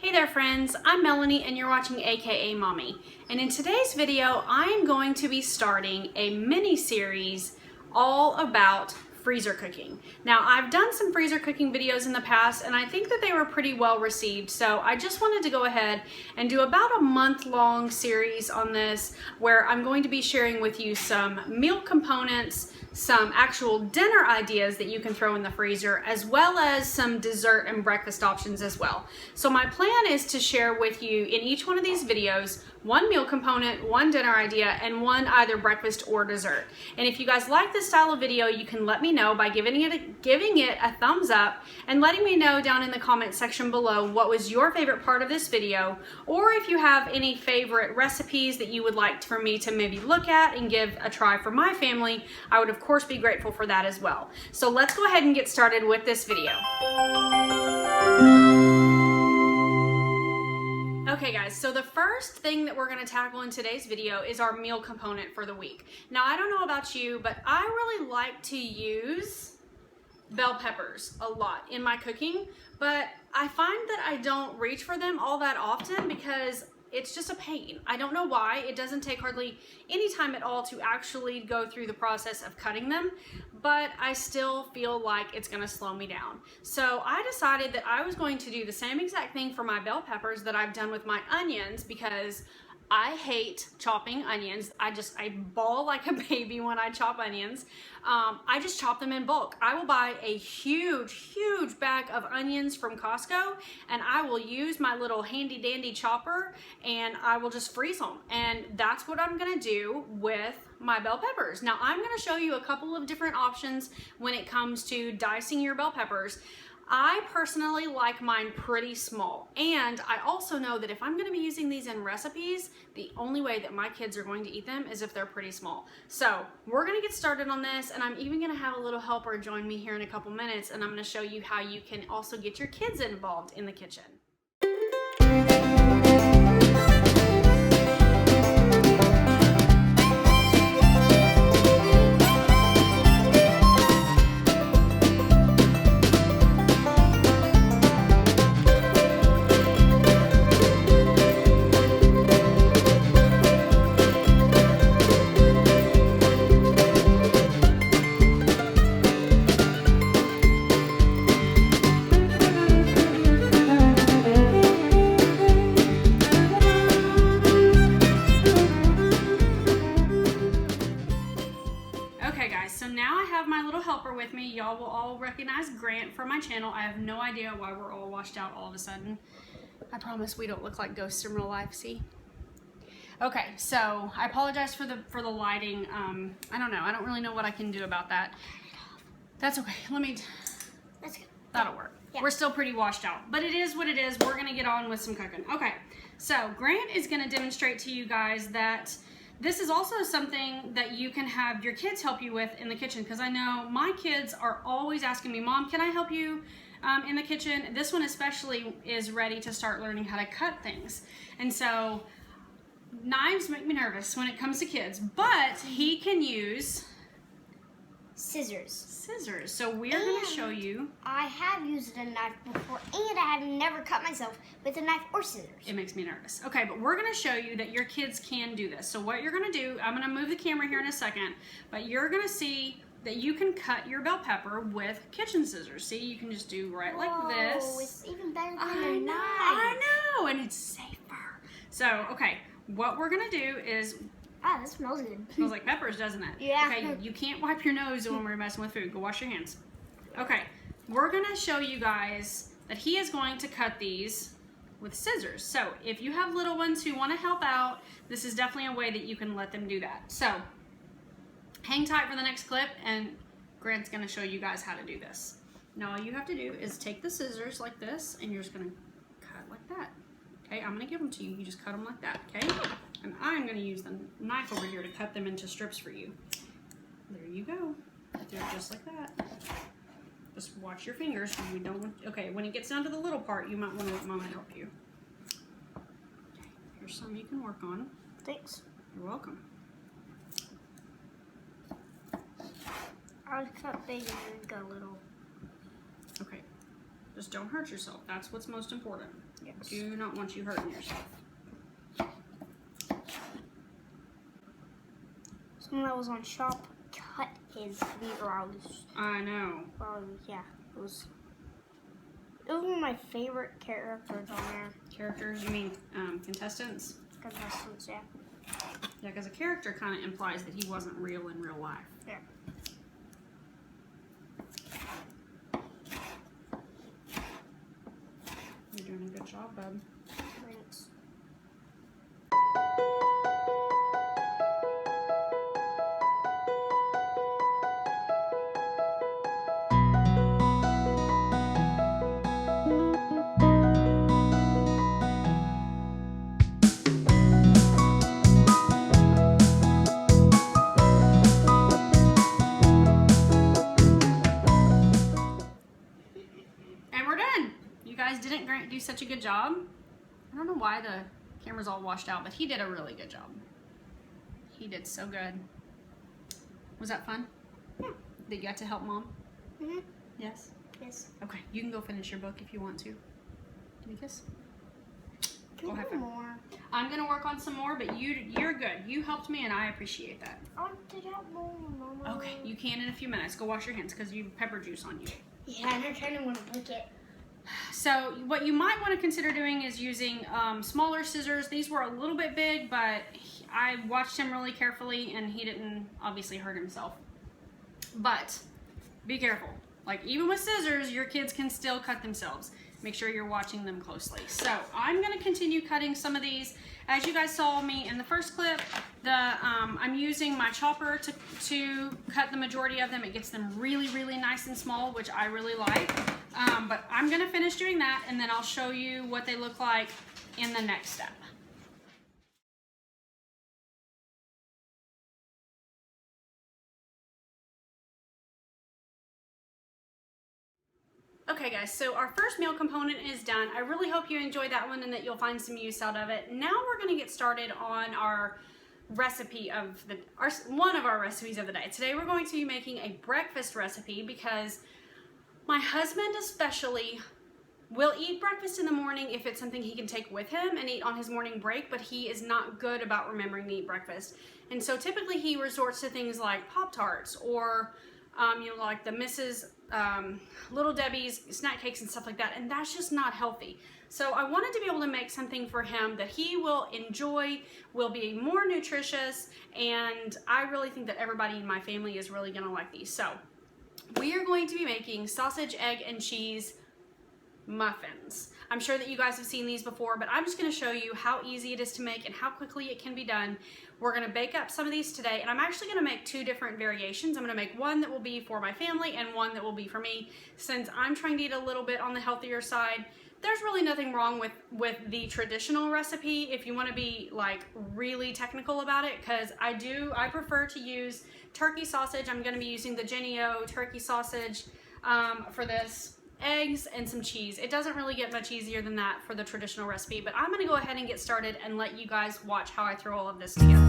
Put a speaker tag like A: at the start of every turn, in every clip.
A: Hey there friends, I'm Melanie and you're watching akaMommy. And in today's video, I am going to be starting a mini series all about freezer cooking. Now I've done some freezer cooking videos in the past and I think that they were pretty well received. So I just wanted to go ahead and do about a month-long series on this where I'm going to be sharing with you some meal components, some actual dinner ideas that you can throw in the freezer, as well as some dessert and breakfast options as well. So my plan is to share with you in each one of these videos one meal component, one dinner idea, and one either breakfast or dessert. And if you guys like this style of video, you can let me know by giving it a thumbs up and letting me know down in the comment section below what was your favorite part of this video, or if you have any favorite recipes that you would like for me to maybe look at and give a try for my family. I would of course be grateful for that as well. So let's go ahead and get started with this video. Okay guys, so the first thing that we're going to tackle in today's video is our meal component for the week. Now I don't know about you, but I really like to use bell peppers a lot in my cooking, but I find that I don't reach for them all that often because it's just a pain. I don't know why. It doesn't take hardly any time at all to actually go through the process of cutting them, but I still feel like it's gonna slow me down. So I decided that I was going to do the same exact thing for my bell peppers that I've done with my onions, because I hate chopping onions. I bawl like a baby when I chop onions. I just chop them in bulk. I will buy a huge bag of onions from Costco and I will use my little handy dandy chopper and I will just freeze them. And that's what I'm gonna do with my bell peppers. Now I'm gonna show you a couple of different options when it comes to dicing your bell peppers. I personally like mine pretty small, and I also know that if I'm going to be using these in recipes, the only way that my kids are going to eat them is if they're pretty small. So we're going to get started on this, and I'm even going to have a little helper join me here in a couple minutes, and I'm going to show you how you can also get your kids involved in the kitchen. With me, y'all will all recognize Grant from my channel. I have no idea why we're all washed out all of a sudden. I promise we don't look like ghosts in real life. See? Okay, so I apologize for the lighting. I don't know. I don't really know what I can do about that. That's okay. That's good. That'll work. Yeah. We're still pretty washed out, but it is what it is. We're gonna get on with some cooking. Okay, so Grant is gonna demonstrate to you guys that this is also something that you can have your kids help you with in the kitchen, because I know my kids are always asking me, Mom, can I help you in the kitchen? This one especially is ready to start learning how to cut things. And so knives make me nervous when it comes to kids, but he can use
B: scissors.
A: So we're going to show you.
B: I have used a knife before, and I have never cut myself with a knife or scissors.
A: It makes me nervous. Okay, but we're going to show you that your kids can do this. So what you're going to do, I'm going to move the camera here in a second, but you're going to see that you can cut your bell pepper with kitchen scissors. See, you can just do right like this.
B: Oh, it's even better than
A: a
B: knife.
A: I know, and it's safer. So, okay, what we're going to do is,
B: ah, that smells good.
A: Smells like peppers, doesn't it?
B: Yeah.
A: Okay, you can't wipe your nose when we're messing with food. Go wash your hands. Okay, we're gonna show you guys that he is going to cut these with scissors. So if you have little ones who want to help out, this is definitely a way that you can let them do that. So hang tight for the next clip and Grant's gonna show you guys how to do this. Now all you have to do is take the scissors like this and you're just gonna cut like that. Okay, I'm gonna give them to you. You just cut them like that, okay? And I'm gonna use the knife over here to cut them into strips for you. There you go. Do it just like that. Just watch your fingers. We don't want, okay, when it gets down to the little part, you might want to let Mama help you. Okay, here's some you can work on.
B: Thanks.
A: You're welcome.
B: I was cut big and then go little.
A: Okay, just don't hurt yourself. That's what's most important. Yes. Do not want you hurting yourself.
B: Someone that was on Shop cut his eyebrows.
A: I know.
B: Well, yeah, it was one of my favorite characters on there.
A: Characters, you mean contestants?
B: Contestants, yeah.
A: Yeah, because a character kind of implies that he wasn't real in real life.
B: Yeah.
A: You're doing a good job, bub.
B: Thanks.
A: Didn't do such a good job. I don't know why the camera's all washed out, but he did a really good job. He did so good. Was that fun?
B: Yeah.
A: Did you get to help Mom?
B: Mm-hmm.
A: Yes?
B: Yes.
A: Okay, you can go finish your book if you want to. Give me a kiss.
B: Can we do more?
A: I'm gonna work on some more, but you're good. You helped me and I appreciate that.
B: I want to help more, Mama.
A: Okay, you can in a few minutes. Go wash your hands because you have pepper juice on you.
B: Yeah, and I kind of want to lick it.
A: So what you might want to consider doing is using smaller scissors. These were a little bit big, but I watched him really carefully and he didn't obviously hurt himself. But be careful. Like even with scissors, your kids can still cut themselves. Make sure you're watching them closely. So I'm going to continue cutting some of these. As you guys saw me in the first clip, I'm using my chopper to cut the majority of them. It gets them really, really nice and small, which I really like. But I'm going to finish doing that, and then I'll show you what they look like in the next step. Okay guys, so our first meal component is done. I really hope you enjoyed that one and that you'll find some use out of it. Now we're going to get started on our recipe of one of our recipes of the day. Today we're going to be making a breakfast recipe because my husband especially will eat breakfast in the morning if it's something he can take with him and eat on his morning break, but he is not good about remembering to eat breakfast. And so typically he resorts to things like Pop-Tarts or like the Mrs. Little Debbie's snack cakes and stuff like that, and that's just not healthy. So I wanted to be able to make something for him that he will enjoy, will be more nutritious, and I really think that everybody in my family is really gonna like these. So we are going to be making sausage, egg, and cheese muffins. I'm sure that you guys have seen these before, but I'm just going to show you how easy it is to make and how quickly it can be done. We're going to bake up some of these today, and I'm actually going to make two different variations. I'm going to make one that will be for my family and one that will be for me. Since I'm trying to eat a little bit on the healthier side, there's really nothing wrong with the traditional recipe if you want to be like really technical about it, because I prefer to use turkey sausage. I'm going to be using the Jennie-O turkey sausage for this. Eggs and some cheese. It doesn't really get much easier than that for the traditional recipe, but I'm going to go ahead and get started and let you guys watch how I throw all of this together.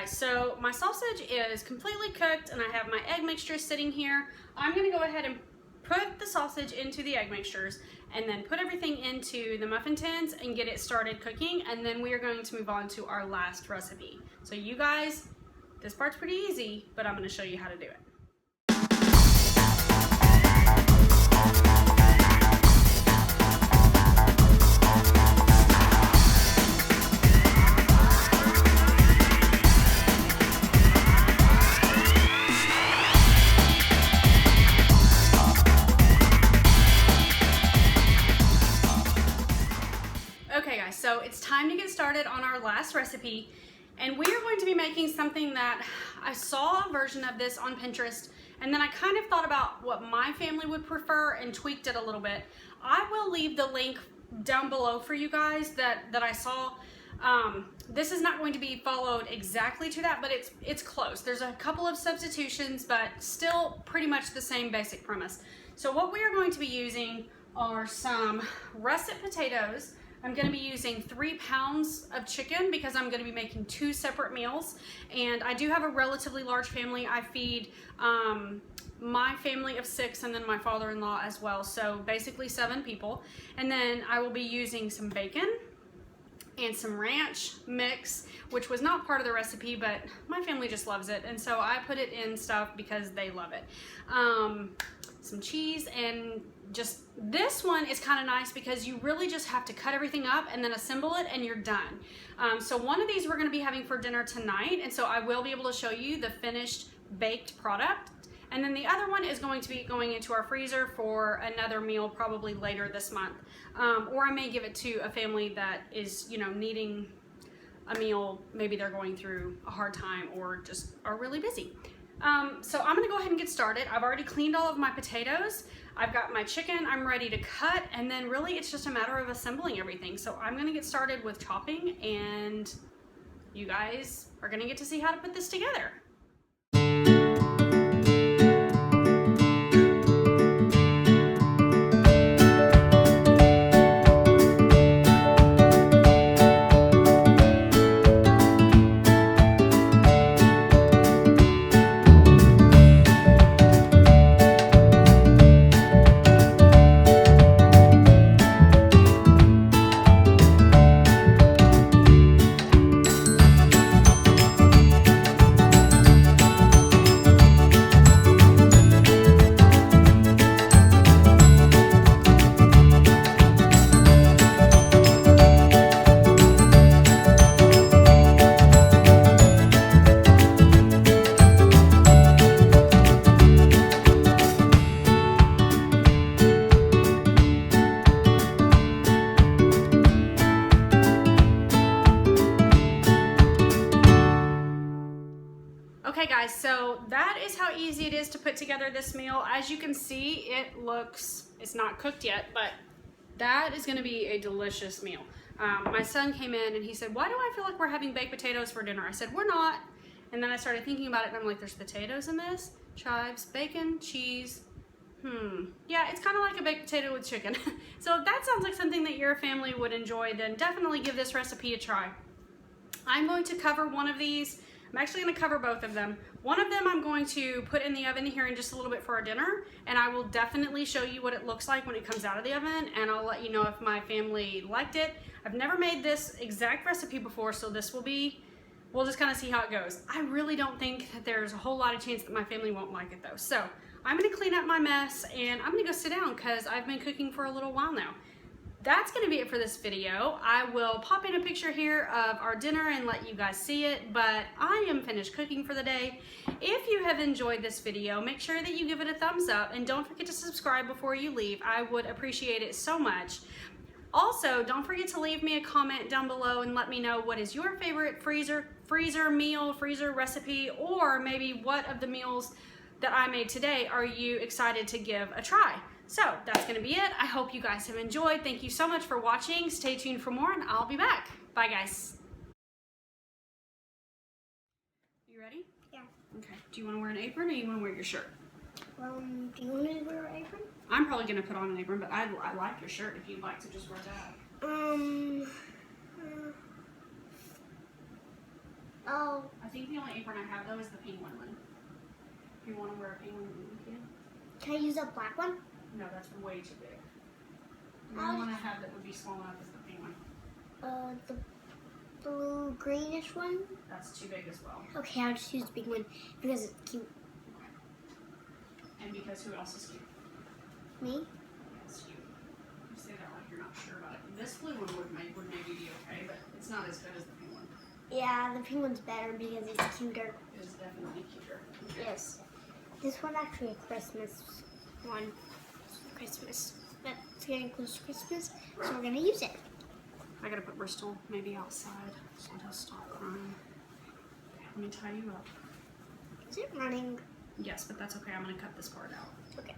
A: guys, so my sausage is completely cooked and I have my egg mixture sitting here. I'm gonna go ahead and put the sausage into the egg mixtures and then put everything into the muffin tins and get it started cooking, and then we are going to move on to our last recipe. So you guys, this part's pretty easy, but I'm gonna show you how to do it. Okay guys, so it's time to get started on our last recipe, and we are going to be making something that I saw a version of this on Pinterest, and then I kind of thought about what my family would prefer and tweaked it a little bit. I will leave the link down below for you guys that I saw. This is not going to be followed exactly to that, but it's close. There's a couple of substitutions, but still pretty much the same basic premise. So what we are going to be using are some russet potatoes. I'm going to be using 3 pounds of chicken because I'm going to be making 2 separate meals, and I do have a relatively large family. I feed my family of 6 and then my father-in-law as well, so basically 7 people. And then I will be using some bacon and some ranch mix, which was not part of the recipe, but my family just loves it, and so I put it in stuff because they love it. Some cheese, and just this one is kind of nice because you really just have to cut everything up and then assemble it and you're done. So one of these we're going to be having for dinner tonight, and so I will be able to show you the finished baked product, and then the other one is going to be going into our freezer for another meal probably later this month, or I may give it to a family that is, you know, needing a meal. Maybe they're going through a hard time or just are really busy. So I'm gonna go ahead and get started. I've already cleaned all of my potatoes. I've got my chicken, I'm ready to cut, and then really it's just a matter of assembling everything. So I'm gonna get started with chopping, and you guys are gonna get to see how to put this together. Okay guys, so that is how easy it is to put together this meal. As you can see, it's not cooked yet, but that is gonna be a delicious meal. My son came in and he said, "Why do I feel like we're having baked potatoes for dinner?" I said, "We're not." And then I started thinking about it and I'm like, there's potatoes in this, chives, bacon, cheese. Yeah, it's kind of like a baked potato with chicken. So if that sounds like something that your family would enjoy, then definitely give this recipe a try. I'm going to cover one of these. I'm actually going to cover both of them. One of them I'm going to put in the oven here in just a little bit for our dinner, and I will definitely show you what it looks like when it comes out of the oven, and I'll let you know if my family liked it. I've never made this exact recipe before, so this will be, we'll just kind of see how it goes. I really don't think that there's a whole lot of chance that my family won't like it though. So I'm going to clean up my mess and I'm going to go sit down because I've been cooking for a little while now. That's going to be it for this video. I will pop in a picture here of our dinner and let you guys see it, but I am finished cooking for the day. If you have enjoyed this video, make sure that you give it a thumbs up and don't forget to subscribe before you leave. I would appreciate it so much. Also, don't forget to leave me a comment down below and let me know what is your favorite freezer recipe, or maybe what of the meals that I made today are you excited to give a try. So that's going to be it. I hope you guys have enjoyed. Thank you so much for watching. Stay tuned for more and I'll be back. Bye guys. You ready?
B: Yeah.
A: Okay. Do you want to wear an apron or you want to wear your shirt?
B: Do you want me to wear an apron?
A: I'm probably going to put on an apron, but I like your shirt if you'd like to just wear that.
B: Oh.
A: I think the only apron I have though is the penguin one. If you want to wear a penguin, you can.
B: Can I use a black one?
A: No, that's way too big. The only one I have that would be small enough is the penguin.
B: The blue greenish one?
A: That's too big as well.
B: Okay, I'll just use the big one because it's cute.
A: Okay. And because who else is cute?
B: Me?
A: Yes, you. You say that like you're not sure about it. This blue one would maybe be okay, but it's not as good as the pink one.
B: Yeah, the pink one's better because it's cuter.
A: It is definitely cuter. Okay.
B: Yes. This one actually a Christmas one. Christmas. But it's getting close to Christmas, so we're gonna use it.
A: I gotta put Bristol maybe outside so he'll stop crying. Okay, let me tie you up.
B: Is it running?
A: Yes, but that's okay. I'm gonna cut this part out.
B: Okay.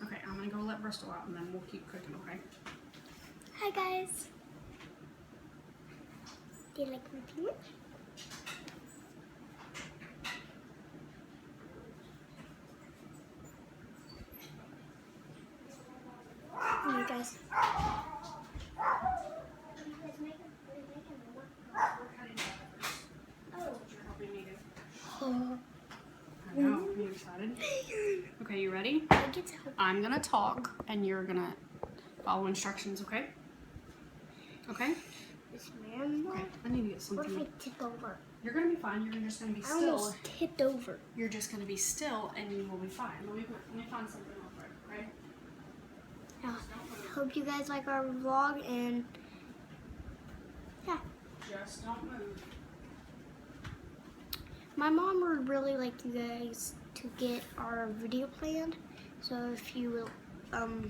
A: Okay, I'm gonna go let Bristol out and then we'll keep cooking, okay?
B: Hi guys. Do you like my peanut? Hey guys.
A: I know. Are you excited? Okay, you ready?
B: I get to help.
A: I'm gonna talk and you're gonna follow instructions, okay? Okay?
B: This man.
A: Okay. I need to get
B: What if
A: something.
B: I tip over?
A: You're gonna be fine. You're just gonna be
B: I
A: still.
B: almost tipped over.
A: You're just gonna be still and you will be fine. Let me find something real quick, okay?
B: Yeah. Hope you guys like our vlog and yeah.
A: Just don't move.
B: My mom would really like you guys to get our video planned. So if you will,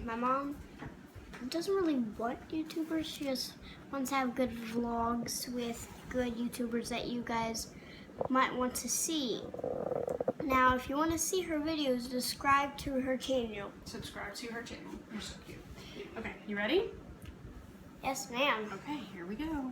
B: my mom doesn't really want YouTubers. She just wants to have good vlogs with good YouTubers that you guys might want to see. Now, if you want to see her videos, subscribe to her channel.
A: Subscribe to her channel. You're so cute. Okay, you ready?
B: Yes, ma'am.
A: Okay, here we go.